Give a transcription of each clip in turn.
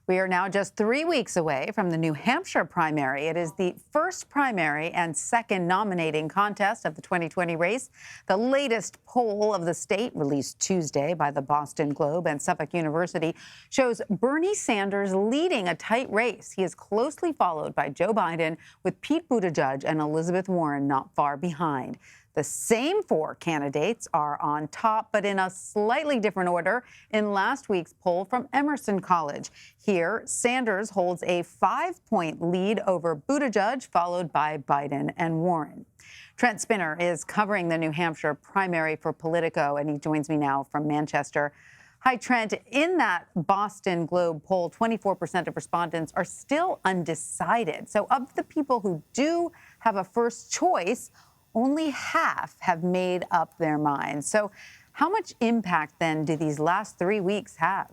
We are now just 3 weeks away from the New Hampshire primary. It is the first primary and second nominating contest of the 2020 race. The latest poll of the state, released Tuesday by the Boston Globe and Suffolk University, shows Bernie Sanders leading a tight race. He is closely followed by Joe Biden, with Pete Buttigieg and Elizabeth Warren not far behind. The same four candidates are on top, but in a slightly different order in last week's poll from Emerson College. Here, Sanders holds a 5-point lead over Buttigieg, followed by Biden and Warren. Trent Spiner is covering the New Hampshire primary for Politico, and he joins me now from Manchester. Hi, Trent. In that Boston Globe poll, 24% of respondents are still undecided. So of the people who do have a first choice, only half have made up their minds. So how much impact, then, do these last 3 weeks have?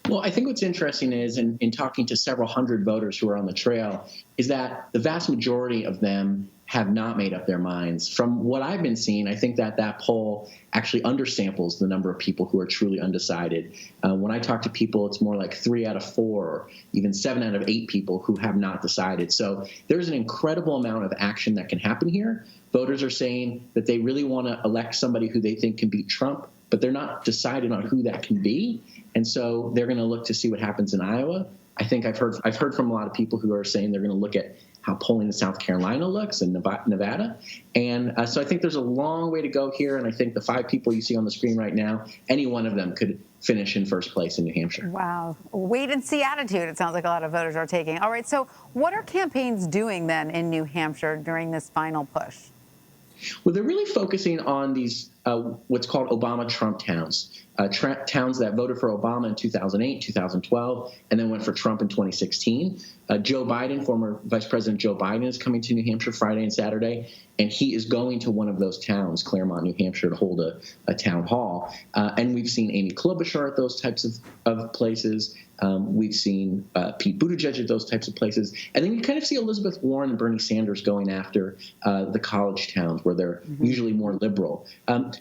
Well, I think what's interesting is, in talking to several hundred voters who are on the trail, is that the vast majority of them have not made up their minds. From what I've been seeing, I think that poll actually undersamples the number of people who are truly undecided. When I talk to people, it's more like 3 out of 4, or even 7 out of 8 people who have not decided. So there's an incredible amount of action that can happen here. Voters are saying that they really want to elect somebody who they think can beat Trump, but they're not decided on who that can be. And so they're going to look to see what happens in Iowa. I think I've heard from a lot of people who are saying they're going to look at how polling in South Carolina looks and Nevada. And so I think there's a long way to go here. And I think the 5 people you see on the screen right now, any one of them could finish in first place in New Hampshire. Wow. Wait and see attitude, it sounds like a lot of voters are taking. All right. So what are campaigns doing then in New Hampshire during this final push? Well, they're really focusing on these what's called Obama-Trump towns, towns that voted for Obama in 2008, 2012, and then went for Trump in 2016. Joe Biden, former Vice President Joe Biden, is coming to New Hampshire Friday and Saturday, and he is going to one of those towns, Claremont, New Hampshire, to hold a town hall. And we've seen Amy Klobuchar at those types of places. We've seen Pete Buttigieg at those types of places. And then you kind of see Elizabeth Warren and Bernie Sanders going after the college towns where they're usually more liberal.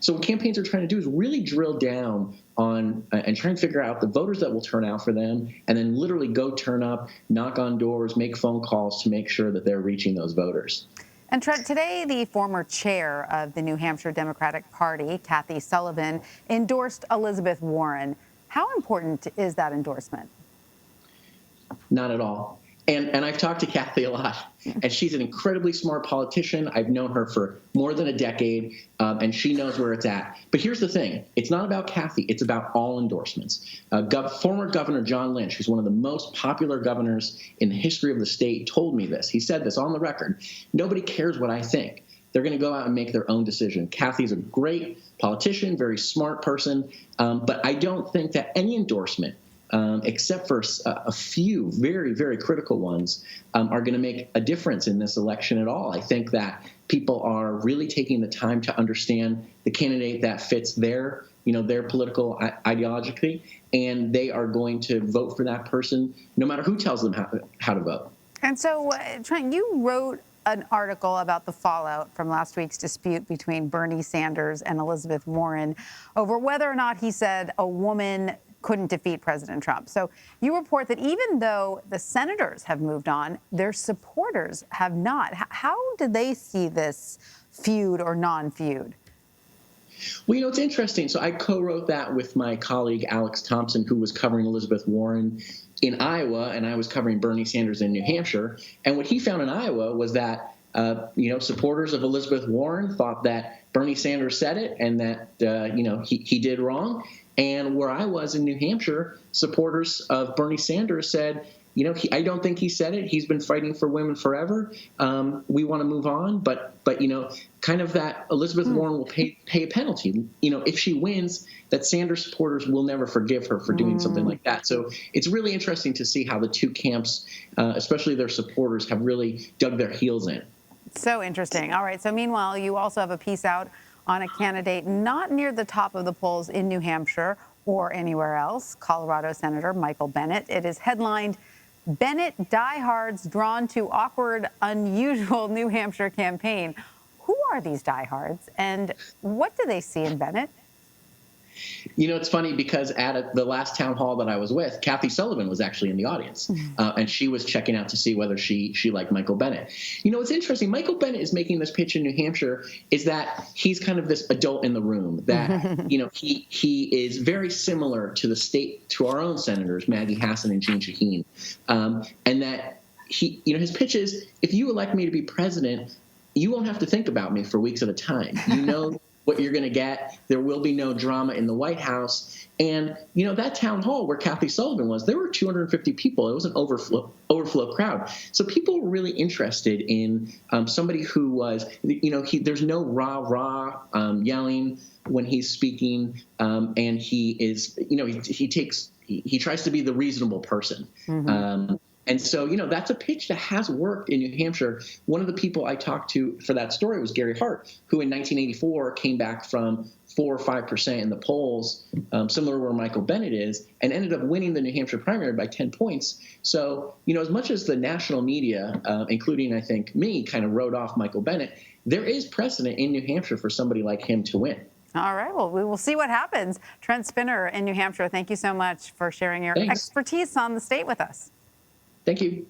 So what campaigns are trying to do is really drill down on and try and figure out the voters that will turn out for them, and then literally go turn up, knock on doors, make phone calls to make sure that they're reaching those voters. And Trent, today the former chair of the New Hampshire Democratic Party, Kathy Sullivan, endorsed Elizabeth Warren. How important is that endorsement? Not at all. And I've talked to Kathy a lot, and she's an incredibly smart politician. I've known her for more than a decade, and she knows where it's at. But here's the thing. It's not about Kathy. It's about all endorsements. Former Governor John Lynch, who's one of the most popular governors in the history of the state, told me this. He said this on the record. Nobody cares what I think. They're going to go out and make their own decision. Kathy's a great politician, very smart person, but I don't think that any endorsement, except for a few very, very critical ones, are going to make a difference in this election at all. I think that people are really taking the time to understand the candidate that fits their political ideology, and they are going to vote for that person no matter who tells them how to vote. And so, Trent, you wrote an article about the fallout from last week's dispute between Bernie Sanders and Elizabeth Warren over whether or not he said a woman couldn't defeat President Trump. So you report that even though the senators have moved on, their supporters have not. How do they see this feud or non-feud? Well, it's interesting. So I co-wrote that with my colleague Alex Thompson, who was covering Elizabeth Warren in Iowa, and I was covering Bernie Sanders in New Hampshire. And what he found in Iowa was that supporters of Elizabeth Warren thought that Bernie Sanders said it and that he did wrong. And where I was in New Hampshire, supporters of Bernie Sanders said, I don't think he said it. He's been fighting for women forever. We want to move on. But kind of that Elizabeth Warren will pay a penalty. If she wins, that Sanders supporters will never forgive her for doing something like that. So it's really interesting to see how the two camps, especially their supporters, have really dug their heels in. So interesting. All right. So meanwhile, you also have a piece out on a candidate not near the top of the polls in New Hampshire or anywhere else, Colorado Senator Michael Bennett. It is headlined, "Bennett Diehards Drawn to Awkward, Unusual New Hampshire Campaign." Who are these diehards, and what do they see in Bennett? It's funny because at the last town hall that I was with, Kathy Sullivan was actually in the audience, and she was checking out to see whether she liked Michael Bennett. What's interesting, Michael Bennett is making this pitch in New Hampshire is that he's kind of this adult in the room, that, he is very similar to our own senators, Maggie Hassan and Jeanne Shaheen, and that his pitch is, if you elect me to be president, you won't have to think about me for weeks at a time. What you're going to get. There will be no drama in the White House. And, that town hall where Kathy Sullivan was, there were 250 people. It was an overflow crowd. So people were really interested in somebody who was, there's no rah-rah yelling when he's speaking. And he is, he tries to be the reasonable person. And so, that's a pitch that has worked in New Hampshire. One of the people I talked to for that story was Gary Hart, who in 1984 came back from 4 or 5% in the polls, similar to where Michael Bennett is, and ended up winning the New Hampshire primary by 10 points. So, as much as the national media, including, I think, me, kind of wrote off Michael Bennett, there is precedent in New Hampshire for somebody like him to win. All right. Well, we will see what happens. Trent Spiner in New Hampshire, thank you so much for sharing your Thanks. expertise on the state with us. Thank you.